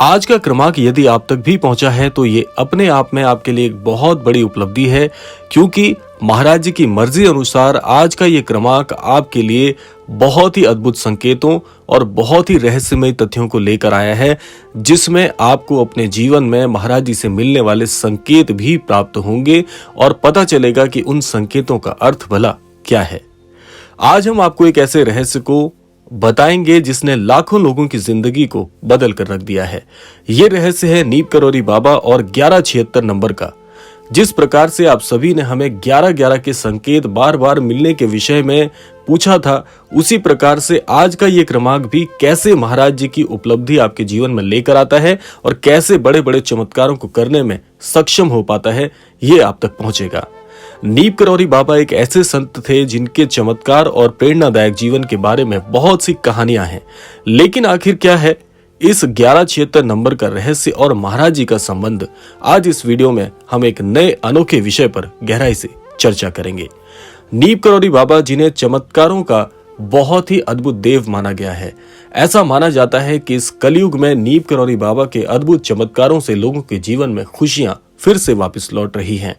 आज का क्रमांक यदि आप तक भी पहुंचा है तो ये अपने आप में आपके लिए एक बहुत बड़ी उपलब्धि है, क्योंकि महाराज जी की मर्जी अनुसार आज का ये क्रमांक आपके लिए बहुत ही अद्भुत संकेतों और बहुत ही रहस्यमय तथ्यों को लेकर आया है, जिसमें आपको अपने जीवन में महाराज जी से मिलने वाले संकेत भी प्राप्त होंगे और पता चलेगा कि उन संकेतों का अर्थ भला क्या है। आज हम आपको एक ऐसे रहस्य को बताएंगे जिसने लाखों लोगों की जिंदगी को बदल कर रख दिया है। ये रहस्य है नीम करौरी बाबा और 1176 नंबर का। जिस प्रकार से आप सभी ने हमें 11-11 के संकेत बार बार मिलने के विषय में पूछा था, उसी प्रकार से आज का ये क्रमांक भी कैसे महाराज जी की उपलब्धि आपके जीवन में लेकर आता है और कैसे बड़े बड़े चमत्कारों को करने में सक्षम हो पाता है, ये आप तक पहुंचेगा। नीम करौरी बाबा एक ऐसे संत थे जिनके चमत्कार और प्रेरणादायक जीवन के बारे में बहुत सी कहानियां हैं, लेकिन आखिर क्या है इस 1176 नंबर का रहस्य और महाराज जी का संबंध? आज इस वीडियो में हम एक नए अनोखे विषय पर गहराई से चर्चा करेंगे। नीम करौरी बाबा जिन्हें चमत्कारों का बहुत ही अद्भुत देव माना गया है। ऐसा माना जाता है कि इस कलयुग में नीम करौरी बाबा के अद्भुत चमत्कारों से लोगों के जीवन में खुशियां फिर से वापस लौट रही हैं।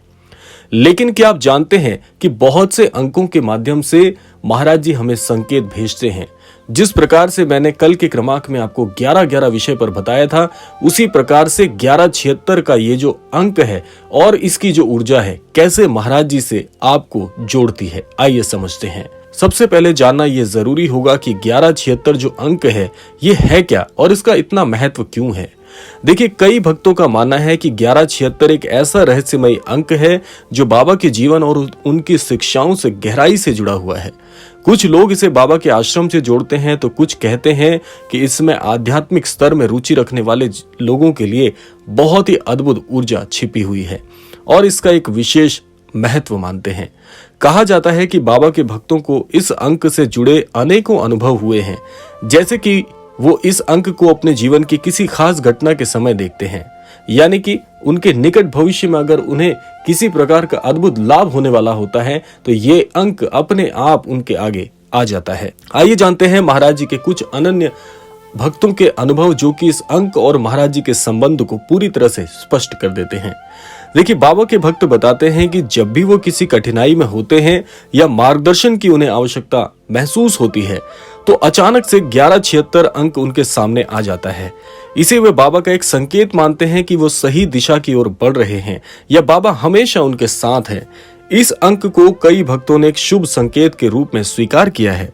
लेकिन क्या आप जानते हैं कि बहुत से अंकों के माध्यम से महाराज जी हमें संकेत भेजते हैं। जिस प्रकार से मैंने कल के क्रमांक में आपको 11-11 विषय पर बताया था, उसी प्रकार से 1176 का ये जो अंक है और इसकी जो ऊर्जा है कैसे महाराज जी से आपको जोड़ती है, आइए समझते हैं। सबसे पहले जानना यह जरूरी होगा कि 1176 जो अंक है ये है क्या और इसका इतना महत्व क्यों है। देखिए, कई भक्तों का मानना है कि 1176 एक ऐसा रहस्यमय अंक है जो बाबा के जीवन और उनकी शिक्षाओं से गहराई से जुड़ा हुआ है। कुछ लोग इसे बाबा के आश्रम से जोड़ते हैं तो कुछ कहते हैं कि इसमें आध्यात्मिक स्तर में रुचि रखने वाले लोगों के लिए बहुत ही अद्भुत ऊर्जा छिपी हुई है और इसका एक विशेष महत्व मानते हैं। कहा जाता है कि बाबा के भक्तों को इस अंक से जुड़े अनेकों अनुभव हुए हैं, जैसे कि वो इस अंक को अपने जीवन की किसी खास घटना के समय देखते हैं, यानी कि उनके निकट भविष्य में अगर उन्हें किसी प्रकार का अद्भुत लाभ होने वाला होता है तो ये अंक अपने आप उनके आगे आ जाता है। आइए जानते हैं महाराज जी के कुछ अनन्य भक्तों के अनुभव जो कि इस अंक और महाराज जी के संबंध को पूरी तरह से स्पष्ट कर देते हैं। देखिए, बाबा के भक्त बताते हैं कि जब भी वो किसी कठिनाई में होते हैं या मार्गदर्शन की उन्हें आवश्यकता महसूस होती है तो अचानक से 1176 अंक उनके सामने आ जाता है। इसे वे बाबा का एक संकेत मानते हैं कि वो सही दिशा की ओर बढ़ रहे हैं या बाबा हमेशा उनके साथ है। इस अंक को कई भक्तों ने एक शुभ संकेत के रूप में स्वीकार किया है।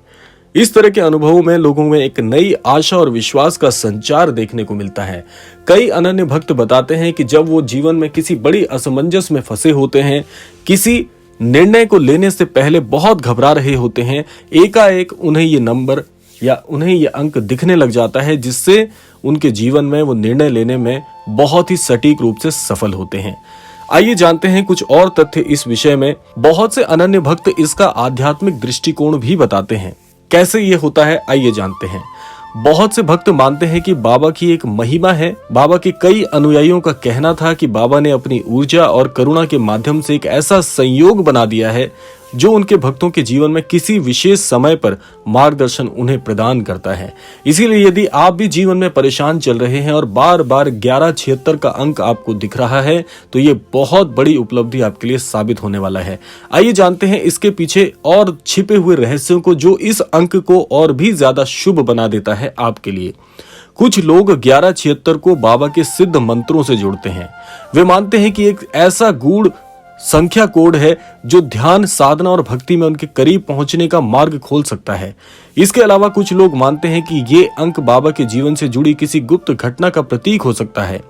इस तरह के अनुभवों में लोगों में एक नई आशा और विश्वास का संचार देखने को मिलता है। कई अनन्य भक्त बताते हैं कि जब वो जीवन में किसी बड़ी असमंजस में फंसे होते हैं, किसी निर्णय को लेने से पहले बहुत घबरा रहे होते हैं, एकाएक उन्हें ये नंबर या उन्हें ये अंक दिखने लग जाता है, जिससे उनके जीवन में वो निर्णय लेने में बहुत ही सटीक रूप से सफल होते हैं। आइए जानते हैं कुछ और तथ्य इस विषय में। बहुत से अनन्य भक्त इसका आध्यात्मिक दृष्टिकोण भी बताते हैं। कैसे ये होता है, आइए जानते हैं। बहुत से भक्त मानते हैं कि बाबा की एक महिमा है। बाबा के कई अनुयायियों का कहना था कि बाबा ने अपनी ऊर्जा और करुणा के माध्यम से एक ऐसा संयोग बना दिया है जो उनके भक्तों के जीवन में किसी विशेष समय पर मार्गदर्शन उन्हें प्रदान करता है। इसीलिए यदि आप भी जीवन में परेशान चल रहे हैं और बार बार 1176 का अंक आपको दिख रहा है तो ये बहुत बड़ी उपलब्धि आपके लिए साबित होने वाला है। आइए जानते हैं इसके पीछे और छिपे हुए रहस्यों को जो इस अंक को और भी ज्यादा शुभ बना देता है आपके लिए। कुछ लोग 1176 को बाबा के सिद्ध मंत्रों से जोड़ते हैं। वे मानते हैं कि एक ऐसा गूढ़ संख्या कोड है जो ध्यान, साधना और भक्ति में उनके करीब पहुंचने का मार्ग खोल सकता है। इसके अलावा कुछ लोग मानते हैं कि ये अंक बाबा के जीवन से जुड़ी किसी गुप्त घटना का प्रतीक हो सकता है।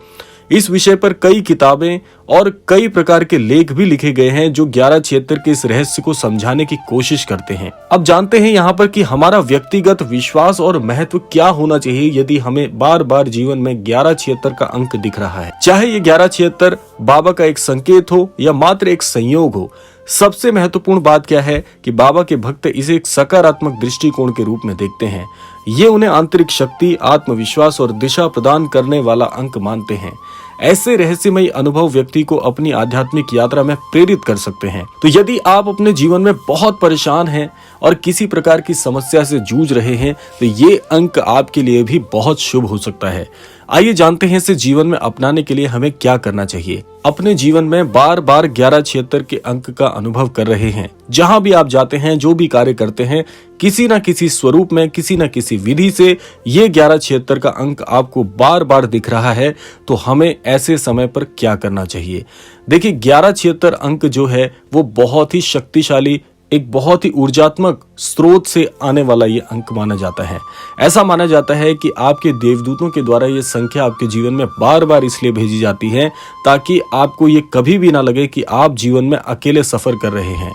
इस विषय पर कई किताबें और कई प्रकार के लेख भी लिखे गए हैं जो 1176 के इस रहस्य को समझाने की कोशिश करते हैं। अब जानते हैं यहाँ पर कि हमारा व्यक्तिगत विश्वास और महत्व क्या होना चाहिए यदि हमें बार बार जीवन में 1176 का अंक दिख रहा है। चाहे ये 1176 बाबा का एक संकेत हो या मात्र एक संयोग हो, सबसे महत्वपूर्ण बात क्या है कि बाबा के भक्त इसे एक सकारात्मक दृष्टिकोण के रूप में देखते हैं। ये उन्हें आंतरिक शक्ति, आत्मविश्वास और दिशा प्रदान करने वाला अंक मानते हैं। ऐसे रहस्यमय अनुभव व्यक्ति को अपनी आध्यात्मिक यात्रा में प्रेरित कर सकते हैं। तो यदि आप अपने जीवन में बहुत परेशान हैं और किसी प्रकार की समस्या से जूझ रहे हैं तो ये अंक आपके लिए भी बहुत शुभ हो सकता है। आइए जानते हैं इसे जीवन में अपनाने के लिए हमें क्या करना चाहिए। अपने जीवन में बार बार 1176 के अंक का अनुभव कर रहे हैं। जहां भी आप जाते हैं, जो भी कार्य करते हैं, किसी न किसी स्वरूप में, किसी न किसी विधि से ये 1176 का अंक आपको बार बार दिख रहा है, तो हमें ऐसे समय पर क्या करना चाहिए। देखिए 1176 अंक जो है वो बहुत ही शक्तिशाली, एक बहुत ही ऊर्जात्मक स्रोत से आने वाला ये अंक माना जाता है। ऐसा माना जाता है कि आपके देवदूतों के द्वारा ये संख्या आपके जीवन में बार बार इसलिए भेजी जाती है ताकि आपको ये कभी भी ना लगे कि आप जीवन में अकेले सफर कर रहे हैं,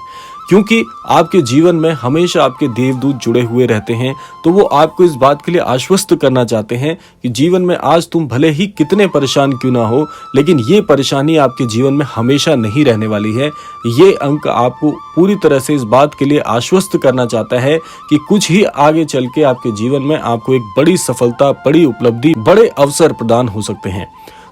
क्योंकि आपके जीवन में हमेशा आपके देवदूत जुड़े हुए रहते हैं। तो वो आपको इस बात के लिए आश्वस्त करना चाहते हैं कि जीवन में आज तुम भले ही कितने परेशान क्यों ना हो, लेकिन ये परेशानी आपके जीवन में हमेशा नहीं रहने वाली है। ये अंक आपको पूरी तरह से इस बात के लिए आश्वस्त करना चाहता है कि कुछ ही आगे चल के आपके जीवन में आपको एक बड़ी सफलता, बड़ी उपलब्धि, बड़े अवसर प्रदान हो सकते हैं।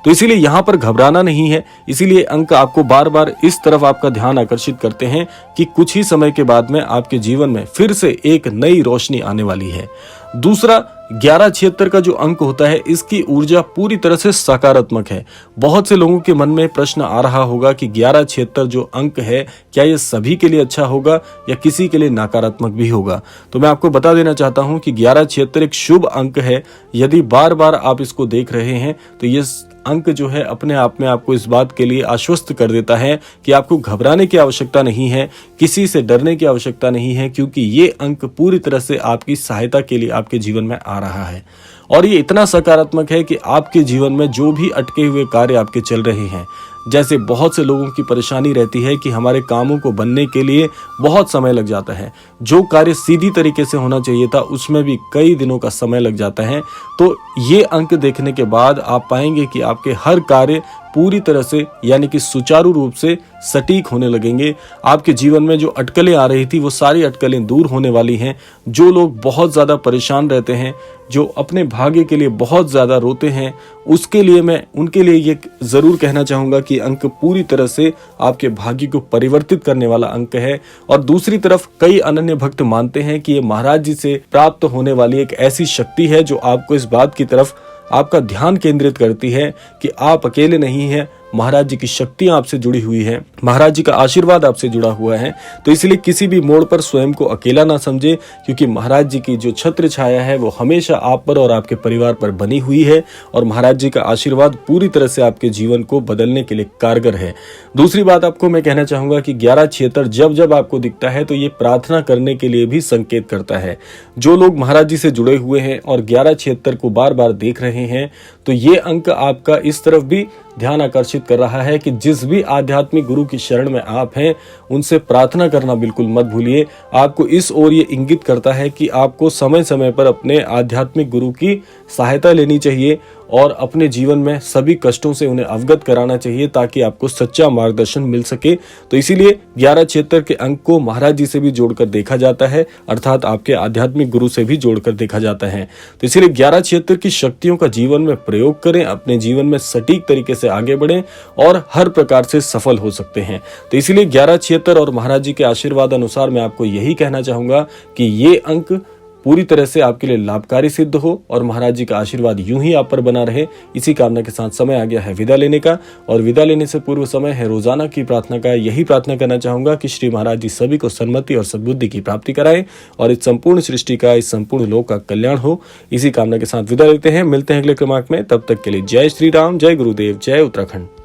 तो इसीलिए यहाँ पर घबराना नहीं है। इसीलिए अंक आपको बार बार इस तरफ आपका ध्यान आकर्षित करते हैं कि कुछ ही समय के बाद में आपके जीवन में फिर से एक नई रोशनी आने वाली है। दूसरा, 1176 का जो अंक होता है, इसकी ऊर्जा पूरी तरह से सकारात्मक है। बहुत से लोगों के मन में प्रश्न आ रहा होगा कि 1176 जो अंक है, क्या ये सभी के लिए अच्छा होगा या किसी के लिए नकारात्मक भी होगा। तो मैं आपको बता देना चाहता हूं कि 1176 एक शुभ अंक है। यदि बार बार आप इसको देख रहे हैं तो ये अंक जो है अपने आप में आपको इस बात के लिए आश्वस्त कर देता है कि आपको घबराने की आवश्यकता नहीं है, किसी से डरने की आवश्यकता नहीं है, क्योंकि ये अंक पूरी तरह से आपकी सहायता के लिए आपके जीवन में आ रहा है। और ये इतना सकारात्मक है कि आपके जीवन में जो भी अटके हुए कार्य आपके चल रहे हैं, जैसे बहुत से लोगों की परेशानी रहती है कि हमारे कामों को बनने के लिए बहुत समय लग जाता है, जो कार्य सीधी तरीके से होना चाहिए था उसमें भी कई दिनों का समय लग जाता है। तो ये अंक देखने के बाद आप पाएंगे कि आपके हर कार्य पूरी तरह से यानी कि सुचारू रूप से सटीक होने लगेंगे। आपके जीवन में जो अटकलें आ रही थी वो सारी अटकलें दूर होने वाली हैं। जो लोग बहुत ज़्यादा परेशान रहते हैं, जो अपने भाग्य के लिए बहुत ज़्यादा रोते हैं, उसके लिए मैं उनके लिए ये ज़रूर कहना चाहूँगा कि अंक पूरी तरह से आपके भाग्य को परिवर्तित करने वाला अंक है। और दूसरी तरफ कई अनन्य भक्त मानते हैं कि ये महाराज जी से प्राप्त होने वाली एक ऐसी शक्ति है जो आपको इस बात की तरफ आपका ध्यान केंद्रित करती है कि आप अकेले नहीं हैं, महाराज जी की शक्ति आपसे जुड़ी हुई है, महाराज जी का आशीर्वाद आपसे जुड़ा हुआ है। तो इसलिए किसी भी मोड़ पर स्वयं को अकेला ना समझे, क्योंकि महाराज जी की जो छत्र छाया है वो हमेशा आप पर और आपके परिवार पर बनी हुई है और महाराज जी का आशीर्वाद पूरी तरह से आपके जीवन को बदलने के लिए कारगर है। दूसरी बात आपको मैं कहना चाहूंगा कि 1176 जब जब आपको दिखता है तो ये प्रार्थना करने के लिए भी संकेत करता है। जो लोग महाराज जी से जुड़े हुए हैं और 1176 को बार बार देख रहे हैं, तो ये अंक आपका इस तरफ भी ध्यान आकर्षित कर रहा है कि जिस भी आध्यात्मिक गुरु की शरण में आप हैं उनसे प्रार्थना करना बिल्कुल मत भूलिए। आपको इस ओर ये इंगित करता है कि आपको समय समय पर अपने आध्यात्मिक गुरु की सहायता लेनी चाहिए और अपने जीवन में सभी कष्टों से उन्हें अवगत कराना चाहिए ताकि आपको सच्चा मार्गदर्शन मिल सके। तो इसीलिए 1176 के अंक को महाराज जी से भी जोड़कर देखा जाता है, अर्थात आपके आध्यात्मिक गुरु से भी जोड़कर देखा जाता है। तो इसीलिए 1176 की शक्तियों का जीवन में प्रयोग करें, अपने जीवन में सटीक तरीके से आगे बढ़ें और हर प्रकार से सफल हो सकते हैं। तो इसीलिए 1176 और महाराज जी के आशीर्वाद अनुसार मैं आपको यही कहना चाहूंगा कि ये अंक पूरी तरह से आपके लिए लाभकारी सिद्ध हो और महाराज जी का आशीर्वाद यूं ही आप पर बना रहे। इसी कामना के साथ समय आ गया है विदा लेने का, और विदा लेने से पूर्व समय है रोजाना की प्रार्थना का। यही प्रार्थना करना चाहूंगा कि श्री महाराज जी सभी को सन्मति और सद्बुद्धि की प्राप्ति कराए और इस संपूर्ण सृष्टि का, इस संपूर्ण लोक का कल्याण हो। इसी कामना के साथ विदा लेते हैं, मिलते हैं अगले क्रमांक में। तब तक के लिए जय श्री राम, जय गुरुदेव, जय उत्तराखंड।